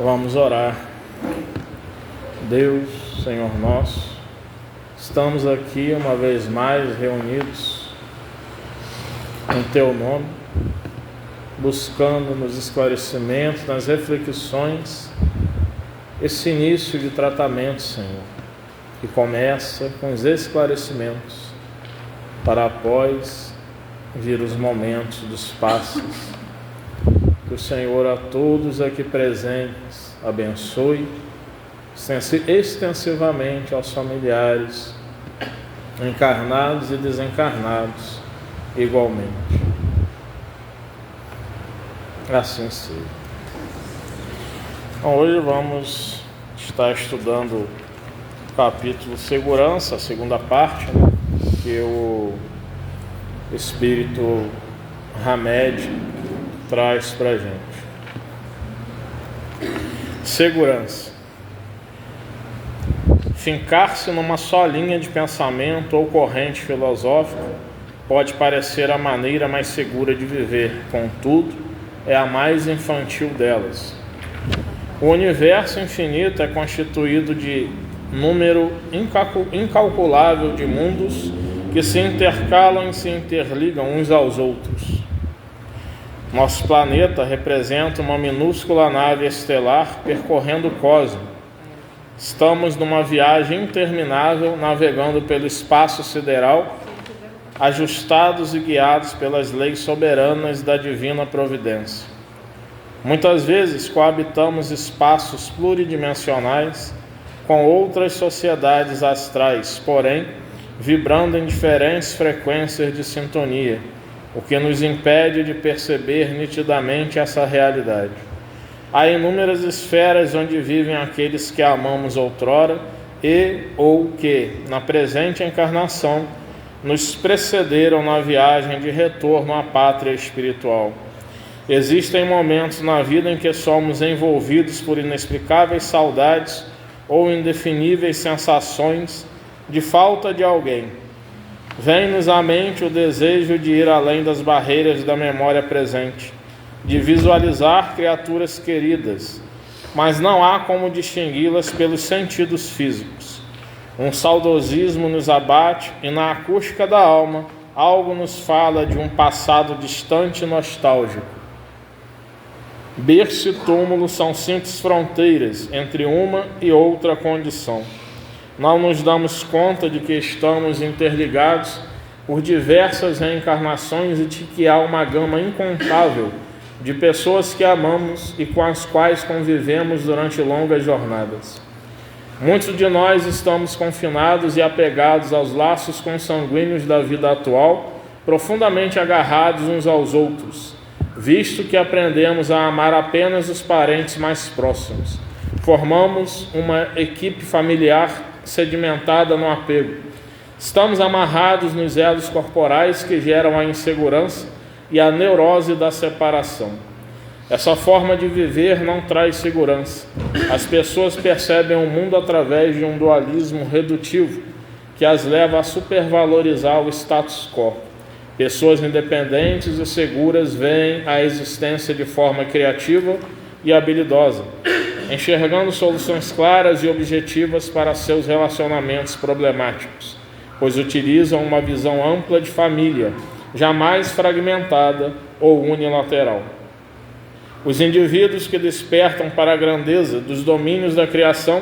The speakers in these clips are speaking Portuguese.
Vamos orar. Deus, Senhor nosso, estamos aqui uma vez mais reunidos em Teu nome, buscando nos esclarecimentos, nas reflexões, esse início de tratamento, Senhor, que começa com os esclarecimentos, para após vir os momentos dos passos. Que o Senhor a todos aqui presentes abençoe extensivamente aos familiares, encarnados e desencarnados igualmente. Assim seja. Então, hoje vamos estar estudando o capítulo Segurança, a segunda parte, que o Espírito Hamed traz para a gente. Segurança. Fincar-se numa só linha de pensamento ou corrente filosófica pode parecer a maneira mais segura de viver, contudo, é a mais infantil delas. O universo infinito é constituído de número incalculável de mundos que se intercalam e se interligam uns aos outros. Nosso planeta representa uma minúscula nave estelar percorrendo o cosmos. Estamos numa viagem interminável, navegando pelo espaço sideral, ajustados e guiados pelas leis soberanas da divina providência. Muitas vezes coabitamos espaços pluridimensionais com outras sociedades astrais, porém, vibrando em diferentes frequências de sintonia, o que nos impede de perceber nitidamente essa realidade. Há inúmeras esferas onde vivem aqueles que amamos outrora e ou que, na presente encarnação, nos precederam na viagem de retorno à pátria espiritual. Existem momentos na vida em que somos envolvidos por inexplicáveis saudades ou indefiníveis sensações de falta de alguém. Vem-nos à mente o desejo de ir além das barreiras da memória presente, de visualizar criaturas queridas, mas não há como distingui-las pelos sentidos físicos. Um saudosismo nos abate e na acústica da alma algo nos fala de um passado distante e nostálgico. Berço e túmulo são simples fronteiras entre uma e outra condição. Não nos damos conta de que estamos interligados por diversas reencarnações e de que há uma gama incontável de pessoas que amamos e com as quais convivemos durante longas jornadas. Muitos de nós estamos confinados e apegados aos laços consanguíneos da vida atual, profundamente agarrados uns aos outros, visto que aprendemos a amar apenas os parentes mais próximos. Formamos uma equipe familiar sedimentada no apego. Estamos amarrados nos elos corporais que geram a insegurança e a neurose da separação. Essa forma de viver não traz segurança. As pessoas percebem o mundo através de um dualismo redutivo que as leva a supervalorizar o status quo. Pessoas independentes e seguras veem a existência de forma criativa e habilidosa, enxergando soluções claras e objetivas para seus relacionamentos problemáticos, pois utilizam uma visão ampla de família, jamais fragmentada ou unilateral. Os indivíduos que despertam para a grandeza dos domínios da criação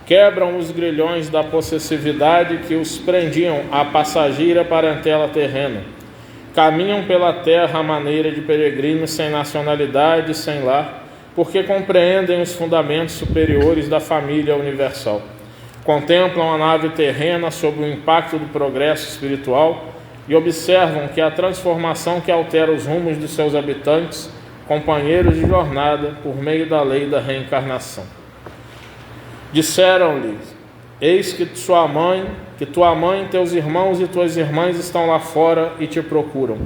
quebram os grilhões da possessividade que os prendiam à passageira parentela terrena. Caminham pela terra à maneira de peregrinos sem nacionalidade e sem lar, porque compreendem os fundamentos superiores da família universal. Contemplam a nave terrena sob o impacto do progresso espiritual e observam que a transformação que altera os rumos de seus habitantes, companheiros de jornada, por meio da lei da reencarnação. Disseram-lhe: eis que tua mãe, teus irmãos e tuas irmãs estão lá fora e te procuram.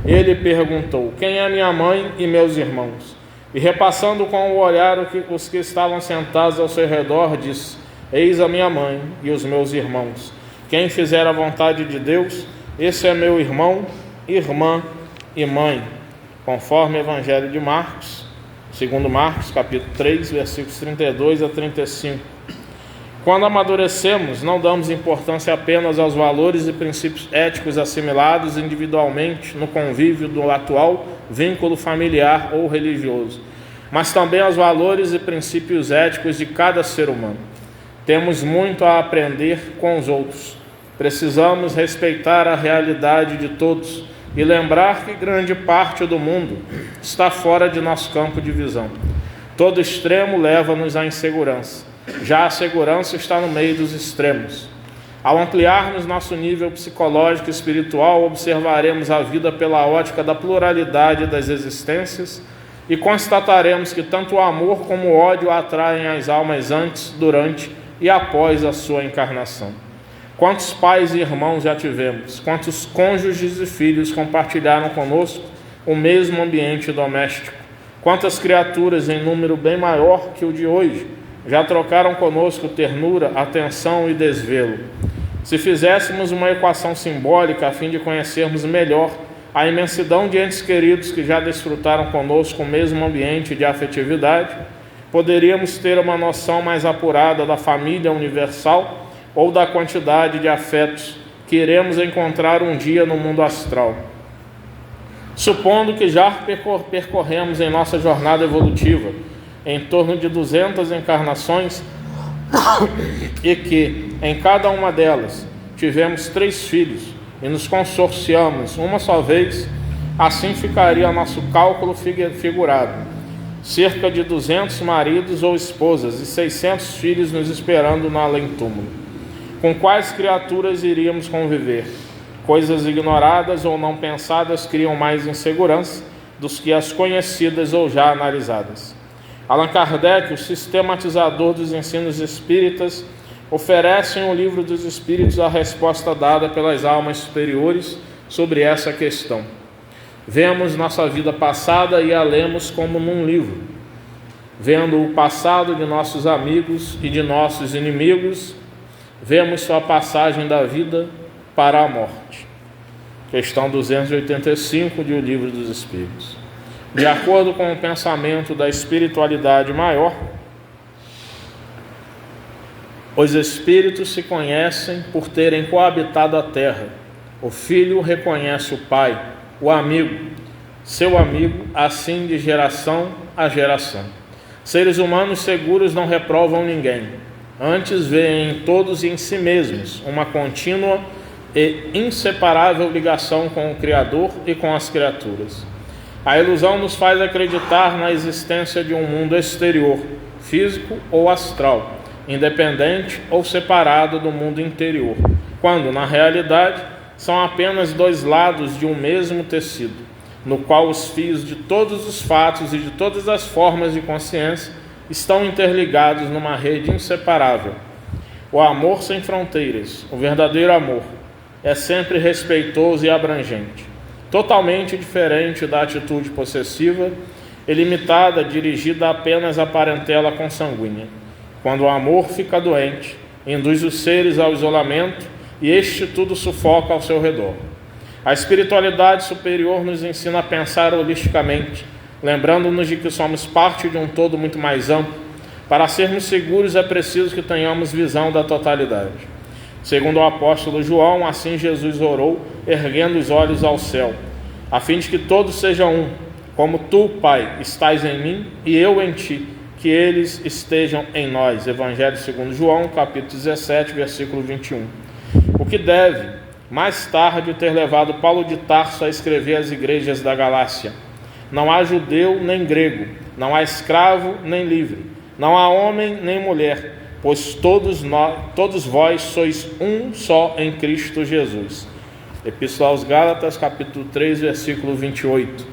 Ele perguntou: quem é minha mãe e meus irmãos? E repassando com o olhar os que estavam sentados ao seu redor, disse: eis a minha mãe e os meus irmãos. Quem fizer a vontade de Deus, esse é meu irmão, irmã e mãe. Conforme o Evangelho de Marcos, segundo Marcos, capítulo 3, versículos 32 a 35. Quando amadurecemos, não damos importância apenas aos valores e princípios éticos assimilados individualmente no convívio do atual vínculo familiar ou religioso, mas também aos valores e princípios éticos de cada ser humano. Temos muito a aprender com os outros. Precisamos respeitar a realidade de todos e lembrar que grande parte do mundo está fora de nosso campo de visão. Todo extremo leva-nos à insegurança. Já a segurança está no meio dos extremos. Ao ampliarmos nosso nível psicológico e espiritual, observaremos a vida pela ótica da pluralidade das existências e constataremos que tanto o amor como o ódio atraem as almas antes, durante e após a sua encarnação. Quantos pais e irmãos já tivemos? Quantos cônjuges e filhos compartilharam conosco o mesmo ambiente doméstico? Quantas criaturas em número bem maior que o de hoje já trocaram conosco ternura, atenção e desvelo? Se fizéssemos uma equação simbólica a fim de conhecermos melhor a imensidão de entes queridos que já desfrutaram conosco o mesmo ambiente de afetividade, poderíamos ter uma noção mais apurada da família universal ou da quantidade de afetos que iremos encontrar um dia no mundo astral. Supondo que já percorremos em nossa jornada evolutiva em torno de 200 encarnações e que, em cada uma delas, tivemos 3 filhos e nos consorciamos uma só vez, assim ficaria nosso cálculo figurado. Cerca de 200 maridos ou esposas e 600 filhos nos esperando no além-túmulo. Com quais criaturas iríamos conviver? Coisas ignoradas ou não pensadas criam mais insegurança dos que as conhecidas ou já analisadas. Allan Kardec, o sistematizador dos ensinos espíritas, oferece em O Livro dos Espíritos a resposta dada pelas almas superiores sobre essa questão. Vemos nossa vida passada e a lemos como num livro, vendo o passado de nossos amigos e de nossos inimigos, vemos sua passagem da vida para a morte. Questão 285 de O Livro dos Espíritos. De acordo com o pensamento da espiritualidade maior, os espíritos se conhecem por terem coabitado a terra. O filho reconhece o pai, o amigo, seu amigo, assim de geração a geração. Seres humanos seguros não reprovam ninguém. Antes veem em todos e em si mesmos uma contínua e inseparável ligação com o Criador e com as criaturas. A ilusão nos faz acreditar na existência de um mundo exterior, físico ou astral, independente ou separado do mundo interior, quando, na realidade, são apenas 2 lados de um mesmo tecido, no qual os fios de todos os fatos e de todas as formas de consciência estão interligados numa rede inseparável. O amor sem fronteiras, o verdadeiro amor, é sempre respeitoso e abrangente, totalmente diferente da atitude possessiva e limitada, dirigida apenas à parentela consanguínea. Quando o amor fica doente, induz os seres ao isolamento e este tudo sufoca ao seu redor. A espiritualidade superior nos ensina a pensar holisticamente, lembrando-nos de que somos parte de um todo muito mais amplo. Para sermos seguros é preciso que tenhamos visão da totalidade. Segundo o apóstolo João, assim Jesus orou, erguendo os olhos ao céu, a fim de que todos sejam um, como tu, Pai, estás em mim e eu em ti, que eles estejam em nós. Evangelho segundo João, capítulo 17, versículo 21. O que deve, mais tarde, ter levado Paulo de Tarso a escrever às igrejas da Galácia: não há judeu nem grego, não há escravo nem livre, não há homem nem mulher, pois todos vós sois um só em Cristo Jesus. Epístola aos Gálatas, capítulo 3, versículo 28.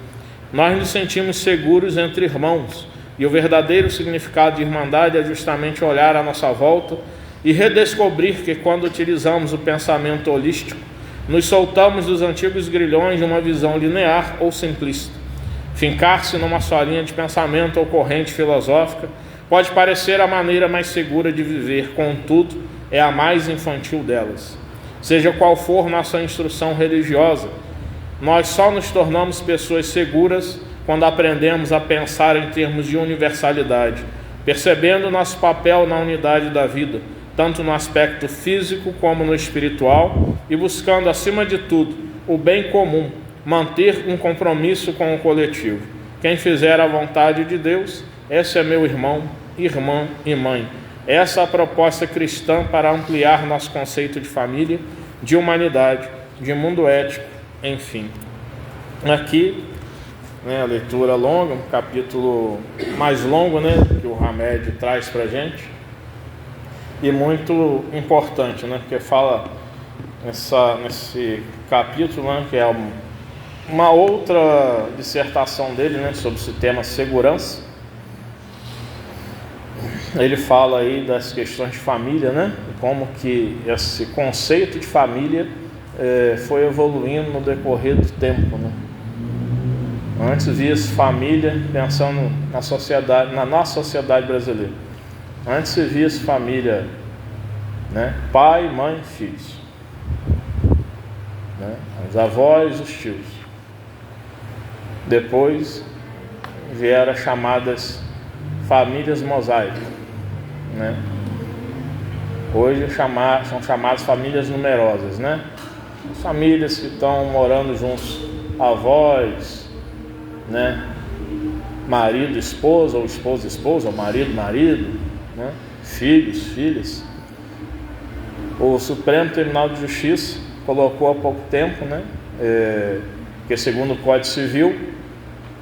Nós nos sentimos seguros entre irmãos, e o verdadeiro significado de irmandade é justamente olhar à nossa volta e redescobrir que, quando utilizamos o pensamento holístico, nos soltamos dos antigos grilhões de uma visão linear ou simplista. Fincar-se numa só linha de pensamento ou corrente filosófica pode parecer a maneira mais segura de viver, contudo, é a mais infantil delas. Seja qual for nossa instrução religiosa, nós só nos tornamos pessoas seguras quando aprendemos a pensar em termos de universalidade, percebendo nosso papel na unidade da vida, tanto no aspecto físico como no espiritual, e buscando, acima de tudo, o bem comum, manter um compromisso com o coletivo. Quem fizer a vontade de Deus, esse é meu irmão, irmã e mãe. Essa é a proposta cristã para ampliar nosso conceito de família, de humanidade, de mundo ético, enfim. Aqui, a leitura longa, um capítulo mais longo, que o Hamed traz para a gente, e muito importante, porque fala nesse capítulo, que é uma outra dissertação dele, sobre esse tema segurança. Ele fala aí das questões de família, como que esse conceito de família foi evoluindo no decorrer do tempo, Antes via-se família pensando na sociedade, na nossa sociedade brasileira. Antes se via-se família, pai, mãe, filhos, os avós, os tios. Depois vieram as chamadas famílias mosaicas, Hoje são chamadas famílias numerosas, As famílias que estão morando juntos, avós, marido, esposa, ou esposa, esposa, ou marido, marido, filhos, filhas. O Supremo Tribunal de Justiça colocou há pouco tempo, que segundo o Código Civil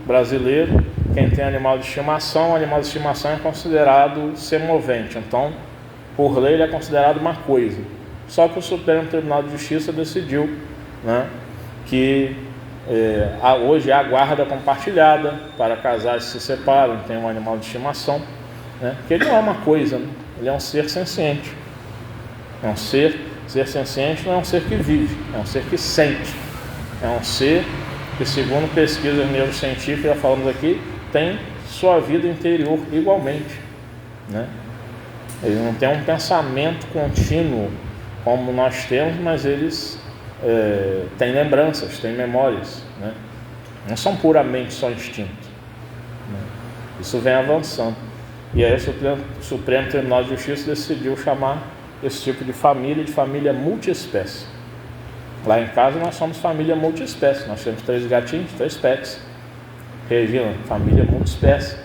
brasileiro, quem tem animal de estimação é considerado semovente. Então, por lei, ele é considerado uma coisa. Só que o Supremo Tribunal de Justiça decidiu, que hoje há guarda compartilhada para casais que se separam, tem um animal de estimação, porque ele não é uma coisa, ele é um ser senciente. É um ser senciente não é um ser que vive, é um ser que sente. É um ser que, segundo pesquisas neurocientíficas, já falamos aqui, tem sua vida interior igualmente, Eles não têm um pensamento contínuo como nós temos, mas eles têm lembranças, têm memórias, Não são puramente só instinto, Isso vem avançando. E aí o Supremo Tribunal de Justiça decidiu chamar esse tipo de família multiespécie. Lá em casa nós somos família multiespécie. Nós temos 3 gatinhos, 3 pets. Regina, família multiespécie.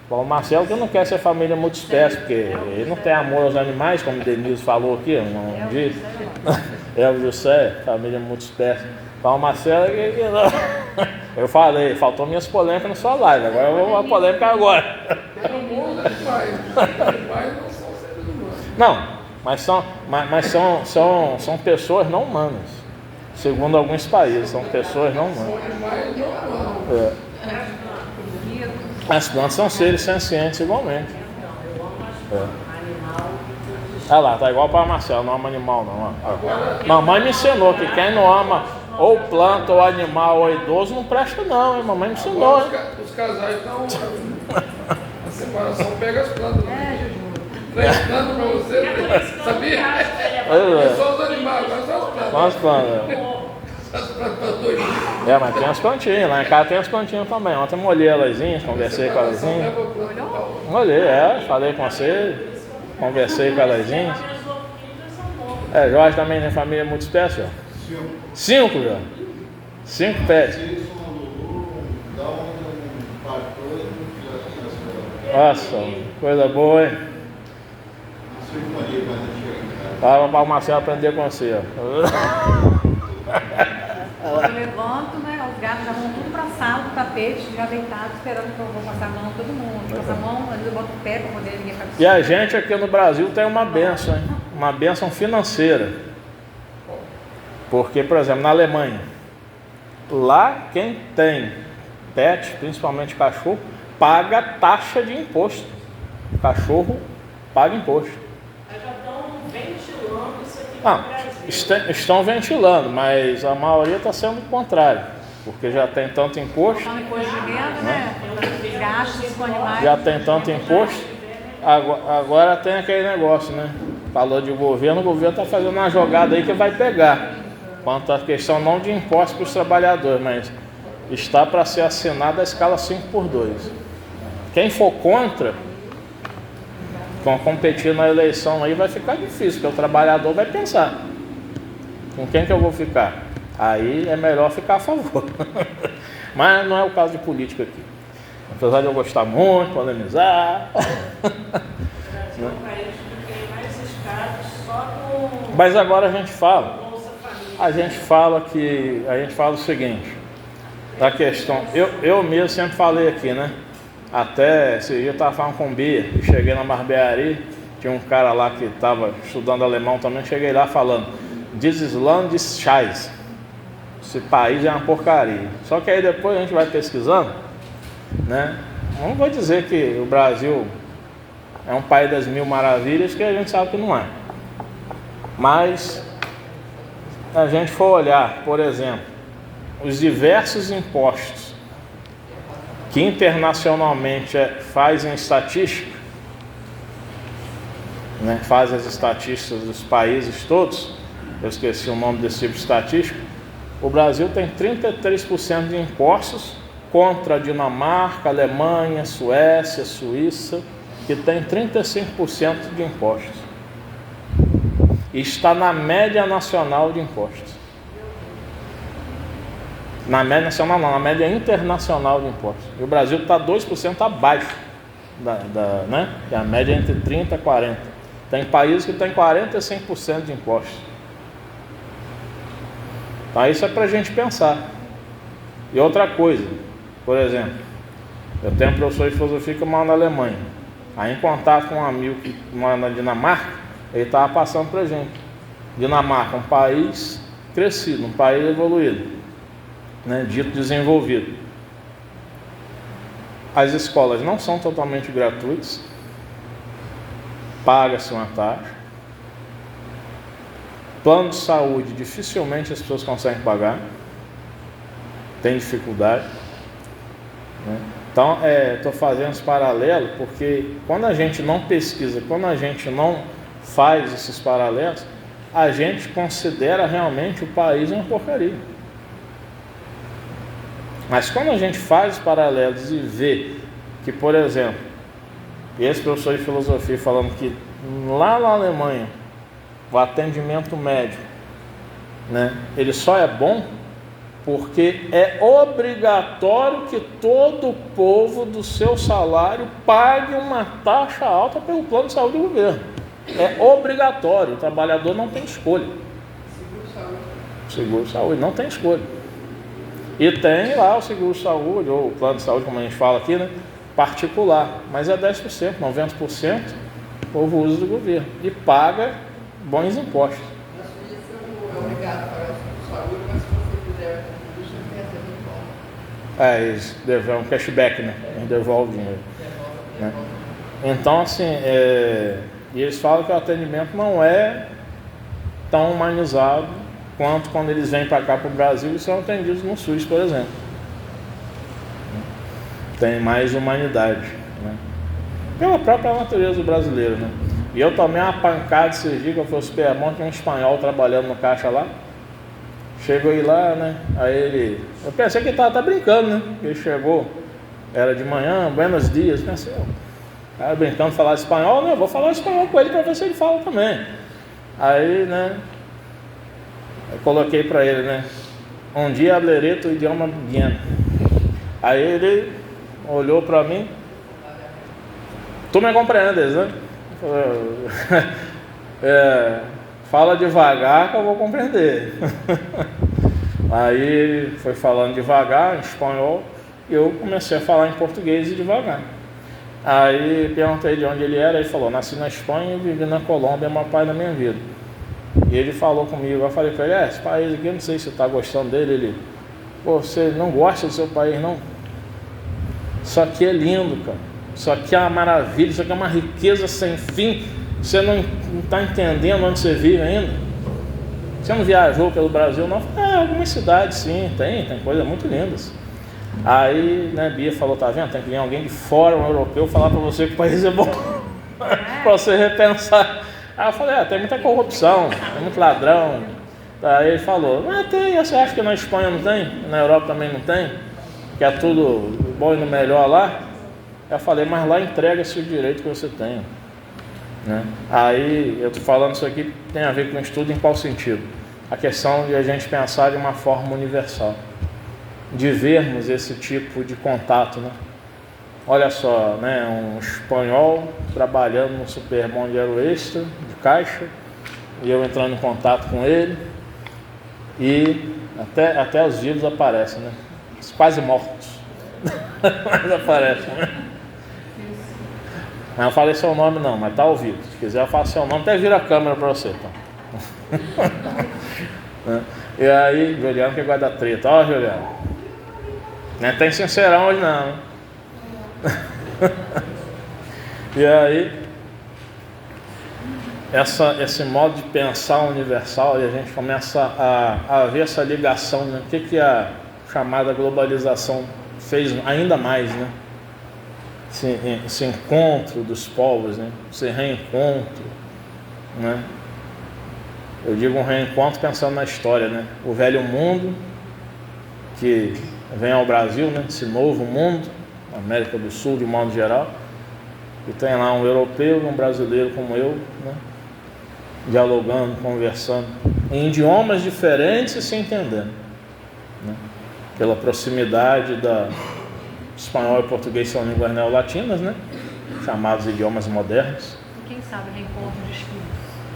O Marcelo que não quer ser família multiespécie, porque ele não tem amor aos animais, como o Denise falou aqui um dia. É o José, família multiespécie. Então o Marcelo que não. Eu falei, faltou minhas polêmicas na sua live. Agora eu vou a polêmica agora. Todo mundo é pai. Pais não são seres humanos. Não. Mas são pessoas não humanas. Segundo alguns países, são pessoas não humanas. São animais não humanos. As plantas são seres sencientes igualmente. Olha lá, tá igual para Marcelo, não ama animal não. Mamãe me ensinou que quem não ama ou planta, ou animal, ou idoso, não presta não, hein? Mamãe me ensinou, hein? Os casais estão... A separação pega as plantas. 3 plantas para você, sabia? É só os animais, agora só as plantas. Só as plantas. As plantas dois. Mas tem as plantinhas, lá em casa tem as plantinhas também. Ontem eu molhei elas, conversei com elas. Molhei, falei com você, conversei com elas. Jorge também tem família muito espécie, ó. 5 já. 5 pets. Nossa, coisa boa, hein? Fala para o Marcelo aprender com você, ó. Eu levanto, os gatos já vão tudo para a sala do tapete, já deitados, esperando que eu vou passar a mão todo mundo. Passar a mão, às vezes eu boto o pé para poder ninguém ficar. E a gente aqui no Brasil tem uma bênção, hein? Uma bênção financeira. Porque, por exemplo, na Alemanha, lá quem tem pet, principalmente cachorro, paga taxa de imposto. O cachorro paga imposto. Mas já estão ventilando isso aqui Não, no Brasil. estão ventilando, mas a maioria está sendo o contrário. Porque já tem tanto imposto. Só imposto de renda, gastos com animais. Já tem tanto imposto. Agora tem aquele negócio, Falou de governo, o governo está fazendo uma jogada aí que vai pegar. Quanto à questão não de impostos para os trabalhadores, mas está para ser assinada a escala 5x2. Quem for contra, competir na eleição aí vai ficar difícil, porque o trabalhador vai pensar, com quem que eu vou ficar? Aí é melhor ficar a favor. Mas não é o caso de política aqui. Apesar de eu gostar muito, polemizar. É um país que tem mais estados só com Mas agora a gente fala. Bolsa Família. A gente fala o seguinte, da questão, eu mesmo sempre falei aqui, né? Até esse dia eu estava falando com o Bia, eu cheguei na barbearia, tinha um cara lá que estava estudando alemão também, cheguei lá falando, Dieses Land ist Scheiße, esse país é uma porcaria. Só que aí depois a gente vai pesquisando, né? Não vou dizer que o Brasil é um país das mil maravilhas, que a gente sabe que não é. Mas a gente for olhar, por exemplo, os diversos impostos que internacionalmente fazem estatística, né, fazem as estatísticas dos países todos, eu esqueci o nome desse tipo de estatística, o Brasil tem 33% de impostos contra a Dinamarca, Alemanha, Suécia, Suíça, que tem 35% de impostos. E está na média nacional de impostos. Na média nacional não, na média internacional de impostos. E o Brasil está 2% abaixo, né? E a média é entre 30% e 40%. Tem países que têm 45% de impostos. Então isso é para a gente pensar. E outra coisa, por exemplo, eu tenho um professor de filosofia que mora na Alemanha. Aí em contato com um amigo que mora na Dinamarca, ele estava passando para a gente. Dinamarca, um país crescido, um país evoluído, né, dito desenvolvido. As escolas não são totalmente gratuitas, paga-se uma taxa. Plano de saúde, dificilmente as pessoas conseguem pagar, tem dificuldade, né? Então, estou fazendo esse paralelo porque quando a gente não pesquisa, quando a gente não faz esses paralelos, a gente considera realmente o país uma porcaria. Mas quando a gente faz os paralelos e vê que, por exemplo, esse professor de filosofia falando que lá na Alemanha o atendimento médico, né, ele só é bom porque é obrigatório que todo o povo do seu salário pague uma taxa alta pelo plano de saúde do governo. É obrigatório, o trabalhador não tem escolha. Seguro-saúde não tem escolha. E tem lá o seguro-saúde, ou o plano de saúde, como a gente fala aqui, né, particular, mas é 10%, 90% o povo usa do governo e paga bons impostos. Na Suíça é obrigado a pagar o saúde, mas se você fizer a contribuição, tem até muito bom. Eles devolvem um cashback, né? Eles devolvem dinheiro. Né? Então, assim, e eles falam que o atendimento não é tão humanizado quanto quando eles vêm para cá para o Brasil e são atendidos no SUS, por exemplo. Tem mais humanidade, né? Pela própria natureza brasileira, né? E eu tomei uma pancada esses dias que eu fui ao supermercado, tinha um espanhol trabalhando no caixa lá. Chegou aí lá, né? Aí eu pensei que ele estava brincando, né? Ele chegou, era de manhã, buenos dias, pensei, cara brincando, falar espanhol, né? Eu vou falar espanhol com ele para ver se ele fala também. Aí, né? Eu coloquei para ele, né? Um dia hablaré tu idioma bien. Aí ele olhou para mim, tu me compreendes, né? Fala devagar que eu vou compreender. Aí ele foi falando devagar em espanhol e eu comecei a falar em português e devagar. Aí perguntei de onde ele era, ele falou, nasci na Espanha e vivi na Colômbia, é uma parte da minha vida. E ele falou comigo, eu falei para ele, esse país aqui, eu não sei se você está gostando dele. Ele, pô, você não gosta do seu país não? Isso aqui é lindo, cara. Isso aqui é uma maravilha, isso aqui é uma riqueza sem fim. Você não está entendendo onde você vive ainda? Você não viajou pelo Brasil não? Algumas cidades sim, tem coisas muito lindas. Aí, né, Bia falou, tá vendo? Tem que vir alguém de fora, um europeu, falar para você que o país é bom. Para você repensar. Aí eu falei, tem muita corrupção, tem muito ladrão. Aí ele falou, tem, você acha que na Espanha não tem? Na Europa também não tem? quer tudo bom e no melhor lá. Eu falei, mas lá entrega-se o direito que você tem, né? Aí eu estou falando isso aqui, tem a ver com estudo em qual sentido? A questão de a gente pensar de uma forma universal, de vermos esse tipo de contato, né? Olha só, né? Um espanhol trabalhando no Superbom de Aeroextra, de caixa, e eu entrando em contato com ele, e até os vivos aparecem, né? Quase mortos, mas aparecem, né? Mas não falei seu nome não, mas tá ao vivo. Se quiser eu faço seu nome, até vira a câmera para você, tá? E aí, Juliano que guarda treta. Ó, Juliano, não tem sincerão hoje não. E aí, esse modo de pensar universal, e a gente começa a ver essa ligação, né? O que a chamada globalização fez ainda mais, né? Esse encontro dos povos, né? Esse reencontro, né? Eu digo um reencontro pensando na história, né? O velho mundo que vem ao Brasil, né? Esse novo mundo, América do Sul de modo geral, e tem lá um europeu e um brasileiro como eu, né? Dialogando, conversando em idiomas diferentes e se entendendo, né? Pela proximidade da espanhol e português são línguas neolatinas, né? Chamados idiomas modernos. Quem sabe reencontro de espíritos?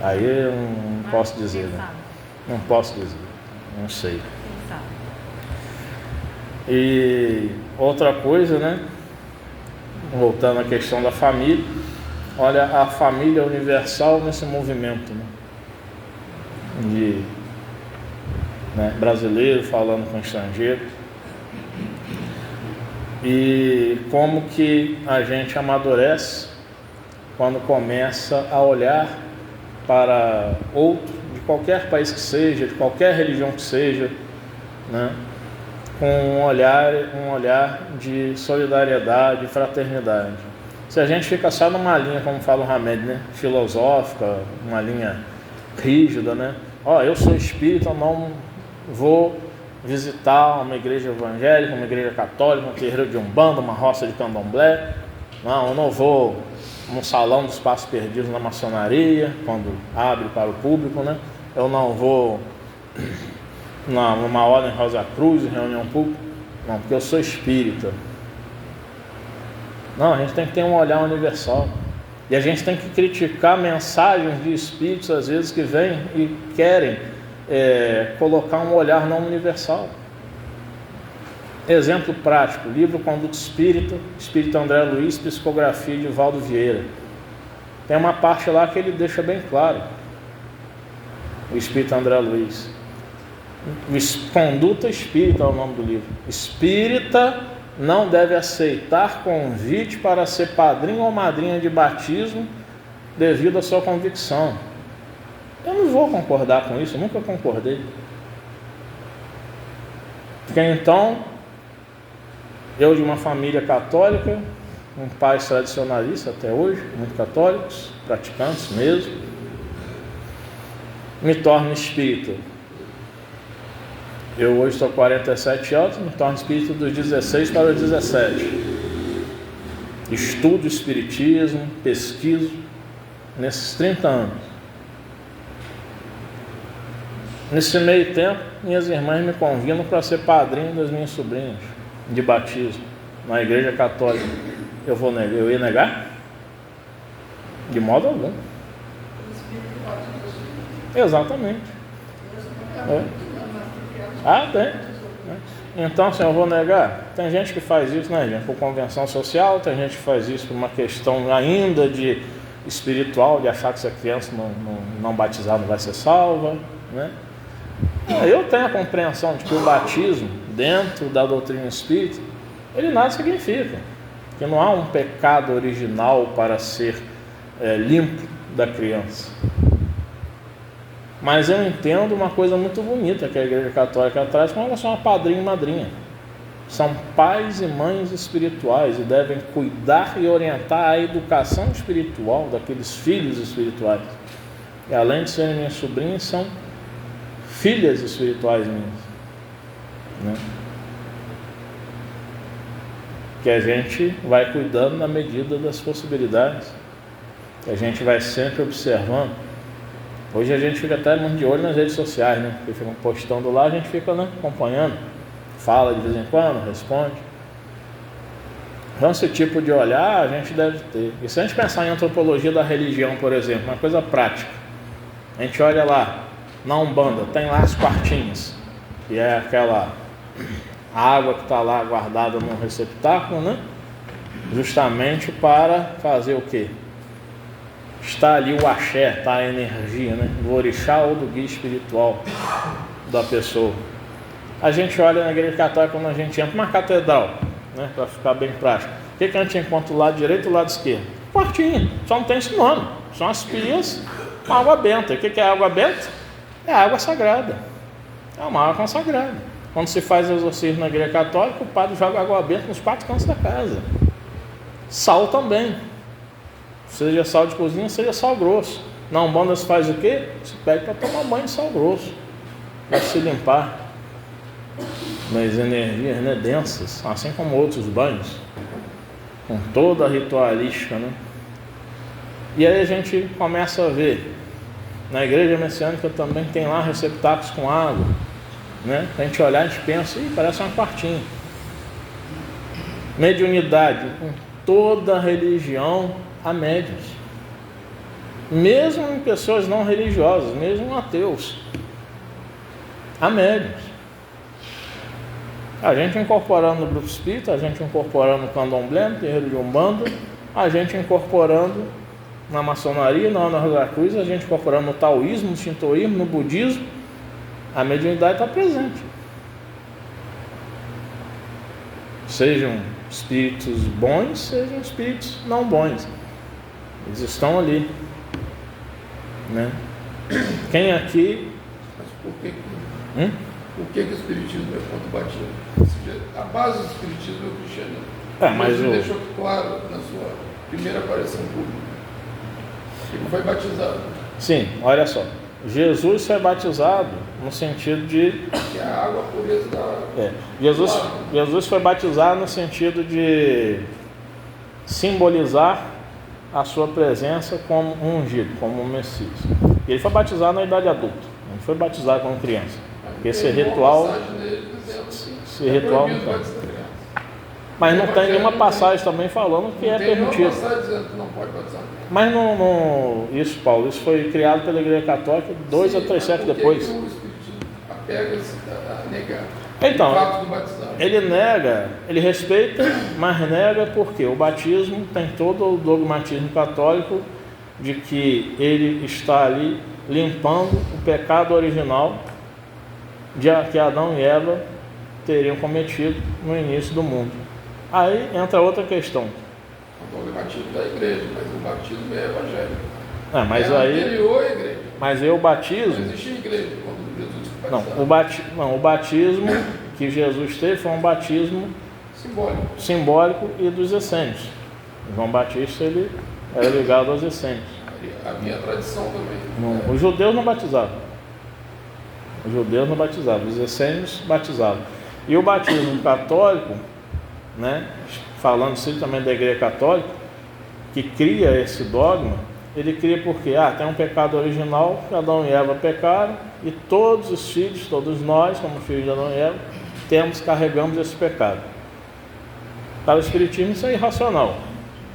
Aí eu não posso dizer, né? Não posso dizer, não sei. Quem sabe? E outra coisa, né? Voltando à questão da família, olha a família universal nesse movimento, né? De, né, brasileiro falando com estrangeiro. E como que a gente amadurece quando começa a olhar para outro, de qualquer país que seja, de qualquer religião que seja, né? Com um olhar de solidariedade, fraternidade. Se a gente fica só numa linha, como fala o Hamed, né? Filosófica, uma linha rígida, né? Eu sou espírita, eu não vou visitar uma igreja evangélica, uma igreja católica, um terreiro de umbanda, uma roça de candomblé. Não, eu não vou num salão dos passos perdidos na maçonaria, quando abre para o público, né? Eu não vou numa ordem Rosa Cruz, em reunião pública. Não, porque eu sou espírita. Não, a gente tem que ter um olhar universal. E a gente tem que criticar mensagens de espíritos, às vezes, que vêm e querem colocar um olhar não universal. Exemplo prático, livro Conduta Espírita, Espírito André Luiz, psicografia de Valdo Vieira. Tem uma parte lá que ele deixa bem claro, o Espírito André Luiz. Conduta Espírita é o nome do livro. Espírita não deve aceitar convite para ser padrinho ou madrinha de batismo devido à sua convicção. Eu não vou concordar com isso, eu nunca concordei. Porque então, eu de uma família católica, um pai tradicionalista até hoje, muito católicos, praticantes mesmo, me torno espírita. Eu hoje estou 47 anos, me torno espírita dos 16 para os 17. Estudo espiritismo, pesquiso nesses 30 anos. Nesse meio tempo, minhas irmãs me convidam para ser padrinho das minhas sobrinhas de batismo na igreja católica. Eu ia negar? De modo algum. Exatamente. Tem. Então, assim, eu vou negar? Tem gente que faz isso, né, gente? Por convenção social, tem gente que faz isso por uma questão ainda de espiritual, de achar que se a criança não batizar não vai ser salva, né? Eu tenho a compreensão de que o batismo, dentro da doutrina espírita, ele nada significa, que não há um pecado original para ser limpo da criança. Mas eu entendo uma coisa muito bonita que a Igreja Católica traz com relação a padrinho e madrinha. São pais e mães espirituais e devem cuidar e orientar a educação espiritual daqueles filhos espirituais. E além de serem minhas sobrinhas, são filhas espirituais minhas, né? que a gente vai cuidando na medida das possibilidades, que a gente vai sempre observando. Hoje a gente fica até muito de olho nas redes sociais, né? Porque ficam postando lá, a gente fica, né, acompanhando, fala de vez em quando, responde. Então esse tipo de olhar a gente deve ter. E se a gente pensar em antropologia da religião, por exemplo, uma coisa prática, a gente olha lá, na Umbanda, tem lá as quartinhas, que é aquela água que está lá guardada num receptáculo, né? Justamente para fazer o quê? Está ali o axé, está a energia, né? Do orixá ou do guia espiritual da pessoa. A gente olha na igreja católica quando a gente entra numa catedral, né? Para ficar bem prático. O que a gente encontra do lado direito e do lado esquerdo? Quartinho, só não tem esse nome. São as pias com água benta. O que é água benta? É água sagrada. É uma água consagrada. Quando se faz exorcismo na igreja católica, o padre joga água benta nos 4 cantos da casa. Sal também. Seja sal de cozinha, seja sal grosso. Na Umbanda se faz o quê? Se pede para tomar banho de sal grosso, para se limpar das energias, né, densas, assim como outros banhos, com toda a ritualística, né? E aí a gente começa a ver, na igreja messiânica também tem lá receptáculos com água, né? A gente olhar, a gente pensa, parece uma quartinha. Mediunidade, com toda a religião, há médiuns, mesmo em pessoas não religiosas, mesmo ateus, há médiuns. A gente incorporando no grupo espírita, a gente incorporando no candomblé, no terreiro de Umbanda, a gente incorporando na maçonaria, na Ana Rosa Cruz, a gente incorporando no taoísmo, no shintoísmo, no budismo, a mediunidade está presente. Sejam espíritos bons, sejam espíritos não bons. Eles estão ali, né? Quem aqui... Mas por que o Espiritismo é contra o batismo? A base do Espiritismo é o cristianismo. Mas você deixou claro na sua primeira aparição pública. Ele foi batizado. Sim, olha só. Jesus foi batizado no sentido de... Que é a água, a pureza da água. Jesus foi batizado no sentido de simbolizar a sua presença como um ungido, como um Messias. E ele foi batizado na idade adulta, não foi batizado como criança. Porque esse ritual... Esse ritual não tem. Mas não tem nenhuma passagem também falando que é permitido. Não tem nenhuma passagem dizendo que não pode batizar. Mas isso, Paulo, isso foi criado pela Igreja Católica 2 a 3 séculos depois. O Espiritismo apega-se a negar então, o fato do batizado. Ele nega, ele respeita, mas nega porque o batismo tem todo o dogmatismo católico de que ele está ali limpando o pecado original que Adão e Eva teriam cometido no início do mundo. Aí entra outra questão. O batismo da igreja, mas o batismo é evangélico. Mas é aí, anterior à igreja. Mas aí o batismo... Não existe igreja quando Jesus foi batizado. O batismo que Jesus teve foi um batismo simbólico e dos essênios. João Batista, ele era ligado aos essênios. Havia tradição também. Os judeus não batizavam. Os essênios batizavam. E o batismo católico, né, falando assim também da Igreja Católica, que cria esse dogma, ele cria porque tem um pecado original, que Adão e Eva pecaram, e todos os filhos, todos nós, como filhos de Adão e Eva, carregamos esse pecado. Para o Espiritismo isso é irracional.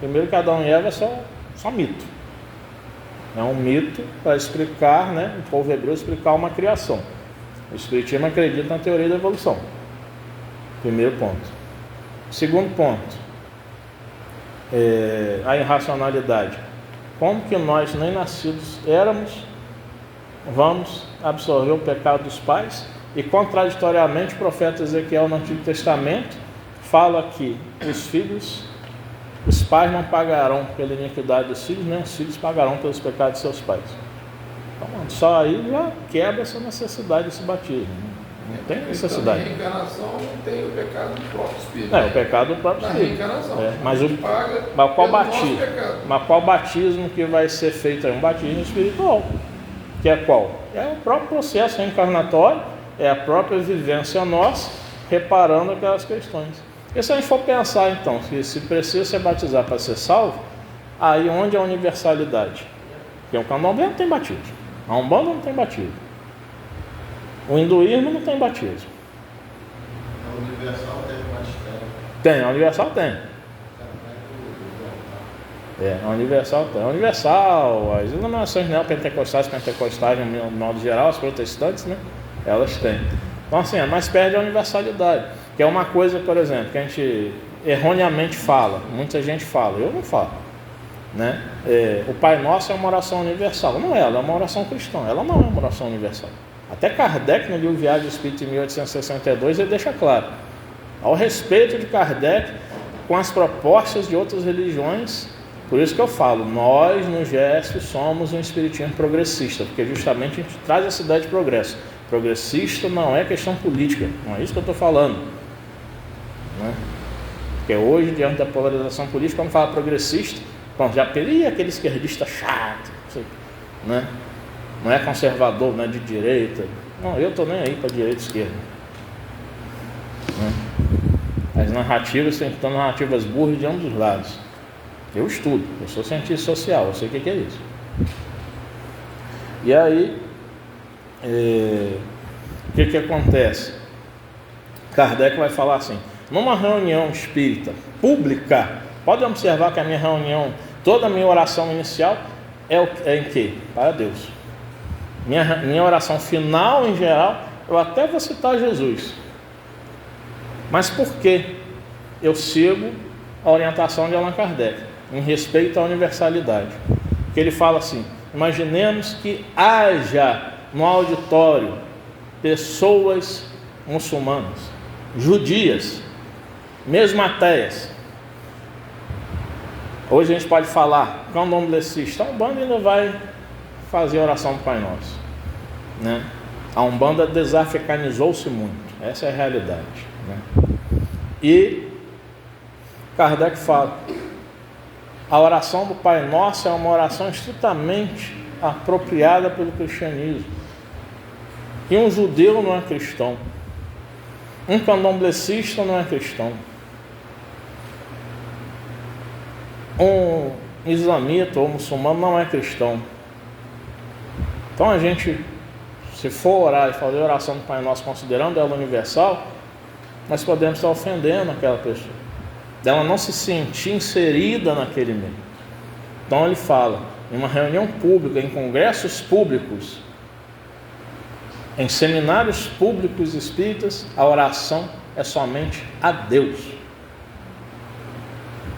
Primeiro que Adão e Eva é só mito. É um mito para explicar, né, o povo hebreu explicar uma criação. O Espiritismo acredita na teoria da evolução. Primeiro ponto. Segundo ponto, a irracionalidade. Como que nós, nem nascidos éramos, vamos absorver o pecado dos pais? E contraditoriamente, o profeta Ezequiel no Antigo Testamento fala que os pais não pagarão pela iniquidade dos filhos, nem os filhos pagarão pelos pecados de seus pais. Então, só aí já quebra essa necessidade desse batismo. Não tem necessidade. Na reencarnação não tem o pecado do próprio espírito. O pecado do próprio espírito. Na reencarnação. Mas qual batismo que vai ser feito aí? Um batismo espiritual. Que é qual? É o próprio processo reencarnatório, é a própria vivência nossa, reparando aquelas questões. E se a gente for pensar então, que se precisa se batizar para ser salvo, aí onde é a universalidade? Porque o candomblé não tem batismo, a Umbanda não tem batismo, o hinduísmo não tem batismo. A Universal tem batistério. Tem, a Universal tem. A Universal tem. A Universal, as denominações neopentecostais, pentecostais, no modo geral, as protestantes, né? Elas têm. Então, assim, mas perde a universalidade. Que é uma coisa, por exemplo, que a gente erroneamente fala, muita gente fala, eu não falo. Né? O Pai Nosso é uma oração universal. Não é, ela é uma oração cristã, ela não é uma oração universal. Até Kardec, no livro Viagem do Espírito, em 1862, ele deixa claro, ao respeito de Kardec, com as propostas de outras religiões. Por isso que eu falo, nós no GESP somos um espiritismo progressista, porque justamente a gente traz essa ideia de progresso. Progressista não é questão política, não é isso que eu estou falando. Né? Porque hoje, diante da polarização política, quando fala progressista, bom, já pedia aquele esquerdista chato, né? Não é conservador, não é de direita. Não, eu estou nem aí para direita e esquerda. Né? As narrativas têm que estar narrativas burras de ambos os lados. Eu estudo, eu sou cientista social, eu sei o que é isso. E aí, o que acontece? Kardec vai falar assim, numa reunião espírita pública, pode observar que a minha reunião, toda a minha oração inicial é em quê? Para Deus. Minha oração final, em geral, eu até vou citar Jesus. Mas por que eu sigo a orientação de Allan Kardec, em respeito à universalidade? Porque ele fala assim, imaginemos que haja no auditório pessoas muçulmanas, judias, mesmo ateias. Hoje a gente pode falar, candomblessista, a Umbanda ainda vai fazer a oração do Pai Nosso, né? A Umbanda desafricanizou-se muito, essa é a realidade, né? E Kardec fala, a oração do Pai Nosso é uma oração estritamente apropriada pelo cristianismo. E um judeu não é cristão, um candomblessista não é cristão, um islamita ou muçulmano não é cristão. Então a gente, se for orar e fazer a oração do Pai Nosso considerando ela universal, nós podemos estar ofendendo aquela pessoa, dela não se sentir inserida naquele meio. Então ele fala, em uma reunião pública, em congressos públicos, em seminários públicos espíritas, a oração é somente a Deus.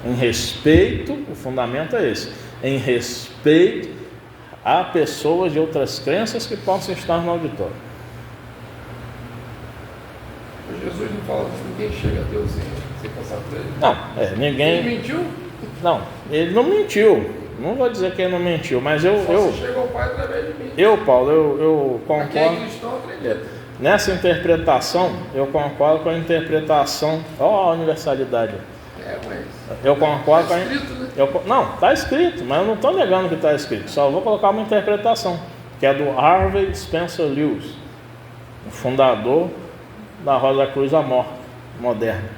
Em respeito, o fundamento é esse, em respeito a pessoas de outras crenças que possam estar no auditório. Jesus não fala que ninguém chega a Deus sem passar por ele. Não, ninguém... Ele mentiu? Não, ele não mentiu. Não vou dizer que ele não mentiu, mas Você chega ao Pai através de mim. Paulo, eu concordo. Quem é cristão acredita. Nessa interpretação, eu concordo com a interpretação. Ó, a universalidade. Mas eu concordo com a. escrito, né? Não, está escrito, mas eu não estou negando que está escrito. Só vou colocar uma interpretação, que é do Harvey Spencer Lewis, o fundador da Rosa Cruz da Morte moderna.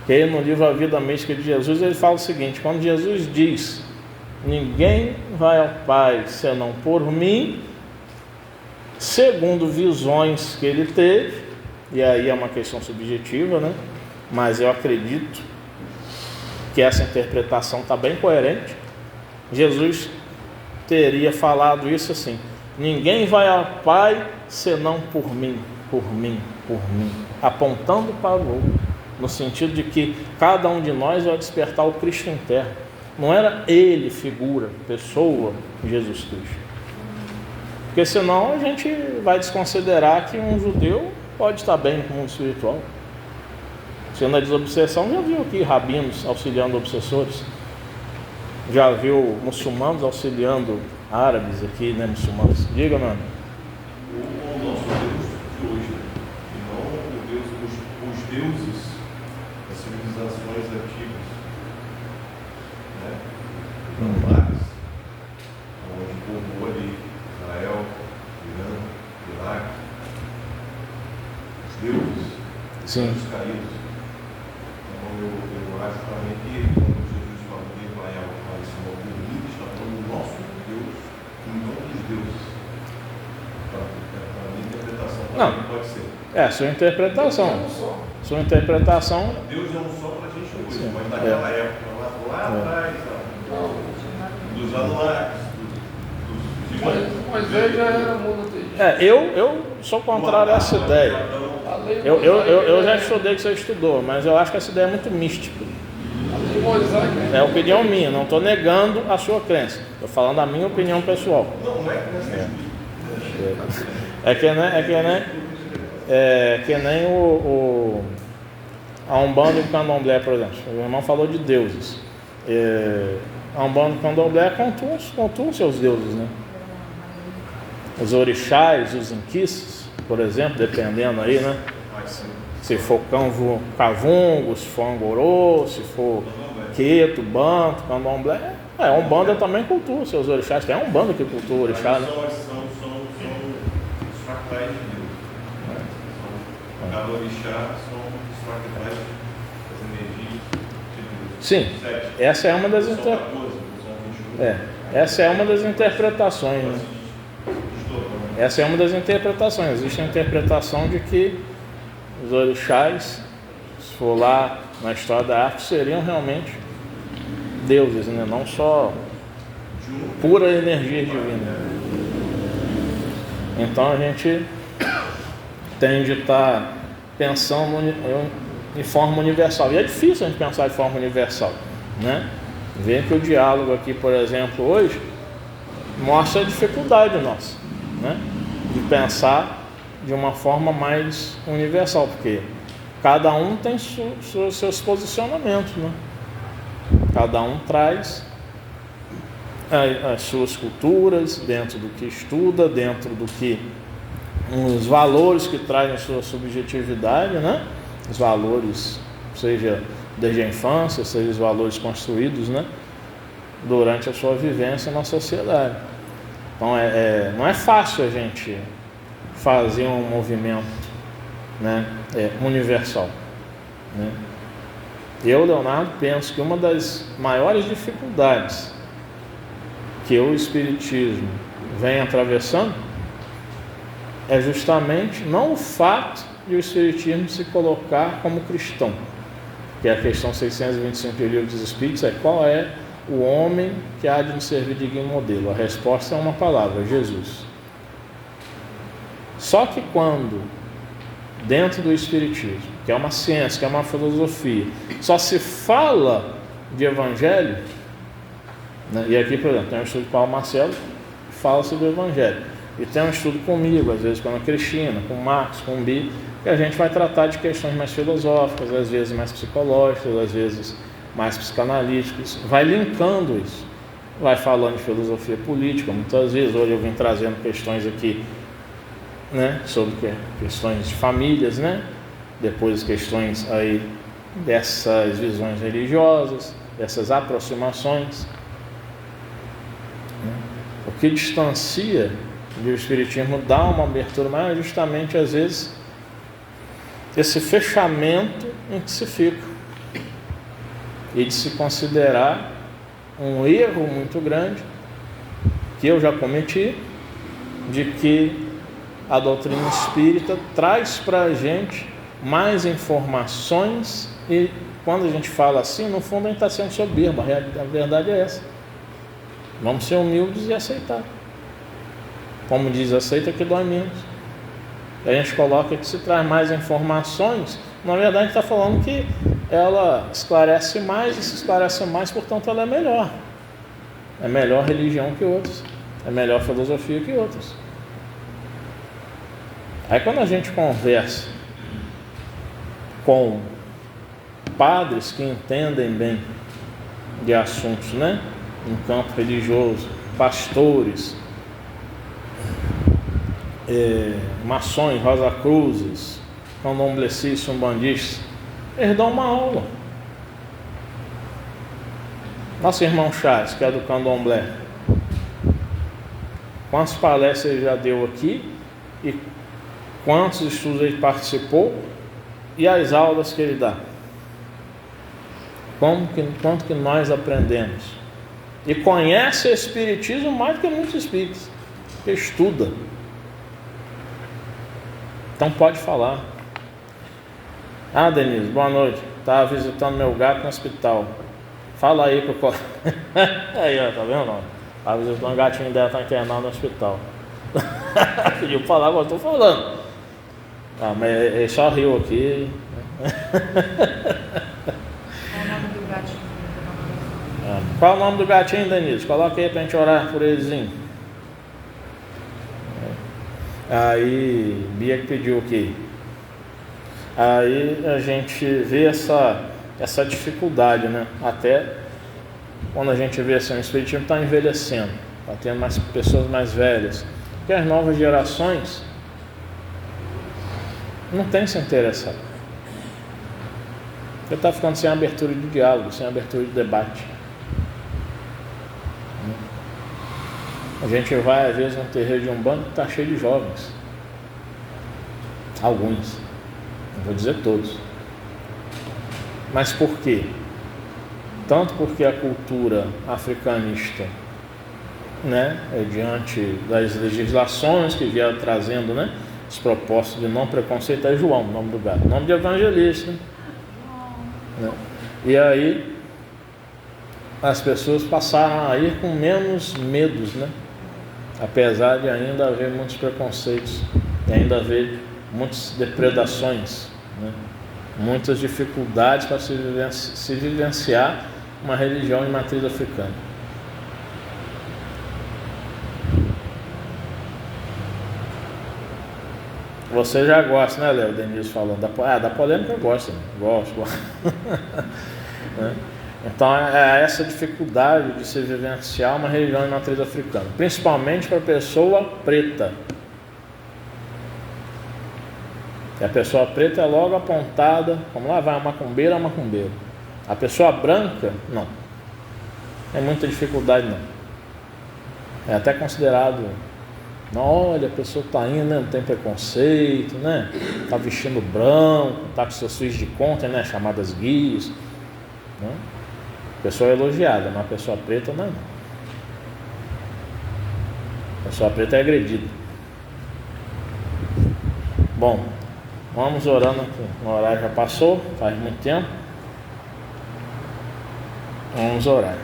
Que no livro A Vida Mística de Jesus, ele fala o seguinte: quando Jesus diz, ninguém vai ao Pai senão por mim, segundo visões que ele teve, e aí é uma questão subjetiva, né? Mas eu acredito que essa interpretação está bem coerente. Jesus teria falado isso assim: ninguém vai ao Pai senão por mim, por mim, por mim, apontando para o outro, no sentido de que cada um de nós vai despertar o Cristo interno. Não era ele, figura, pessoa, Jesus Cristo. Porque senão a gente vai desconsiderar que um judeu pode estar bem no mundo espiritual. Sendo a desobsessão, já viu aqui rabinos auxiliando obsessores? Já viu muçulmanos auxiliando árabes aqui, né, muçulmanos? Diga, mano. O nosso Deus de hoje, e não o Deus, os deuses das civilizações antigas, né? Normais, onde povoou ali Israel, Irã, Iraque, os deuses, Sim. os caídos. Não. Não pode ser. É, sua interpretação. Sua interpretação. Deus é um só para a gente hoje, Sim. mas naquela época, lá atrás, dos anuários, Moisés já era monoteísta. Eu sou contrário a essa ideia. Eu já estudei que você estudou, mas eu acho que essa ideia é muito mística. A lei mosaica É opinião minha, não estou negando a sua crença. Estou falando a minha opinião pessoal. não é crença. É que nem a Umbanda e o Candomblé, por exemplo. O irmão falou de deuses. A Umbanda e o Candomblé contuam seus deuses, né? Os orixás, os inquices, por exemplo, dependendo aí, né? Se for cavungo, se for angorô, se for queto, banto, candomblé. A Umbanda também cultua seus orixás. Tem a Umbanda que cultua o orixá, né? São os fractais de Deus. Cada orixá são os fractais das energias de Deus. Sim, essa é uma das essa é uma das interpretações, né? Essa é uma das interpretações. Existe a interpretação de que os orixás, se for lá na história da arte, seriam realmente deuses, né? Não só pura energia divina. Então a gente tende a estar pensando em forma universal. E é difícil a gente pensar de forma universal, né? Vê que o diálogo aqui, por exemplo, hoje mostra a dificuldade nossa, né? De pensar de uma forma mais universal, porque cada um tem seus posicionamentos, né? Cada um traz as suas culturas dentro do que estuda, dentro do que os valores que trazem sua subjetividade, né? Os valores, seja desde a infância, seja os valores construídos, né? Durante a sua vivência na sociedade. Então não é fácil a gente fazer um movimento, né? Universal, né? Eu, Leonardo, penso que uma das maiores dificuldades que o Espiritismo vem atravessando é justamente não o fato de o Espiritismo se colocar como cristão, que é a questão 625 do Livro dos Espíritos, é qual é o homem que há de nos servir de guia e modelo. A resposta é uma palavra: Jesus. Só que quando, dentro do Espiritismo, que é uma ciência, que é uma filosofia, só se fala de Evangelho, né? E aqui, por exemplo, tem um estudo com o Paulo Marcelo que fala sobre o Evangelho, e tem um estudo comigo, às vezes com a Ana Cristina, com o Marcos, com o Bi, que a gente vai tratar de questões mais filosóficas, às vezes mais psicológicas, às vezes mais psicanalíticas, vai linkando isso, vai falando de filosofia política, muitas vezes. Hoje eu vim trazendo questões aqui, né, sobre questões de famílias, né? Depois questões aí dessas visões religiosas, dessas aproximações. O que distancia do Espiritismo dar uma abertura maior é justamente, às vezes, esse fechamento em que se fica, e de se considerar um erro muito grande, que eu já cometi, de que a doutrina espírita traz para a gente mais informações, e quando a gente fala assim, no fundo a gente está sendo soberbo. A verdade é essa. Vamos ser humildes e aceitar. Como diz, aceita que dói menos. A gente coloca que se traz mais informações, na verdade a gente está falando que ela esclarece mais, e se esclarece mais, portanto ela é melhor. É melhor religião que outras, é melhor filosofia que outras. Aí quando a gente conversa com padres que entendem bem de assuntos, né, no campo religioso, pastores, maçons, Rosa-Cruzes, candomblecistas, umbandistas, eles dão uma aula. Nosso irmão Charles, que é do candomblé, quantas palestras ele já deu aqui e quantos estudos ele participou, e as aulas que ele dá, quanto que nós aprendemos, e conhece o Espiritismo mais do que muitos espíritos, que estuda. Então pode falar. Ah, Denise, boa noite. Estava visitando meu gato no hospital. Fala aí pro colega. Aí, ó, tá vendo? Estava visitando o gatinho dela, tá internado no hospital. Pediu pra falar, mas eu tô falando. Ah, mas ele só riu aqui. Qual é o nome do gatinho, Denise? Coloca aí pra gente orar por elezinho. Aí, Bia que pediu aqui. Aí a gente vê essa dificuldade, né? Até quando a gente vê assim, o espiritismo está envelhecendo, está tendo mais pessoas mais velhas, porque as novas gerações não têm se interessado. Porque está ficando sem abertura de diálogo, sem abertura de debate. A gente vai às vezes num terreiro de Umbanda que está cheio de jovens. Alguns, não vou dizer todos. Mas por quê? Tanto porque a cultura africanista, né, diante das legislações que vieram trazendo, né, os propósitos de não preconceito, é João, o nome do gato, nome de evangelista, né? E aí as pessoas passaram a ir com menos medos, né? Apesar de ainda haver muitos preconceitos, e ainda haver muitas depredações, né? Muitas dificuldades para se vivenciar uma religião de matriz africana. Você já gosta, né, Léo? Denise falando da polêmica, eu gosto, gosto. Né? Então é essa dificuldade de se vivenciar uma religião de matriz africana, principalmente para a pessoa preta. E a pessoa preta é logo apontada, como lá vai a macumbeira, A pessoa branca, não. É muita dificuldade, não. É até considerado, não, olha, a pessoa está indo, né? Não tem preconceito, né? Está vestindo branco, está com seus filhos de conta, né? Chamadas guias, né? A pessoa é elogiada, mas a pessoa preta não é, não. A pessoa preta é agredida. Bom, vamos orando aqui. O horário já passou, faz muito tempo. Vamos orar.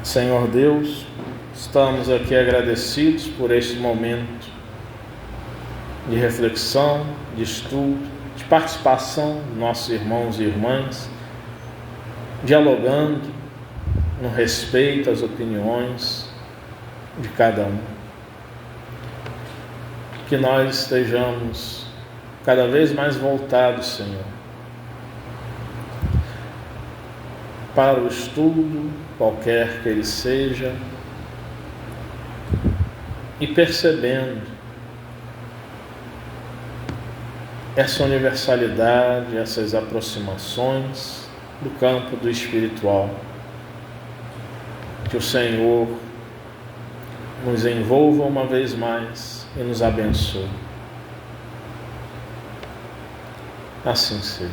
Senhor Deus, estamos aqui agradecidos por este momento de reflexão, de estudo, de participação dos nossos irmãos e irmãs, dialogando no respeito às opiniões de cada um. Que nós estejamos cada vez mais voltados, Senhor, para o estudo, qualquer que ele seja, e percebendo essa universalidade, essas aproximações do campo do espiritual. Que o Senhor nos envolva uma vez mais e nos abençoe. Assim seja.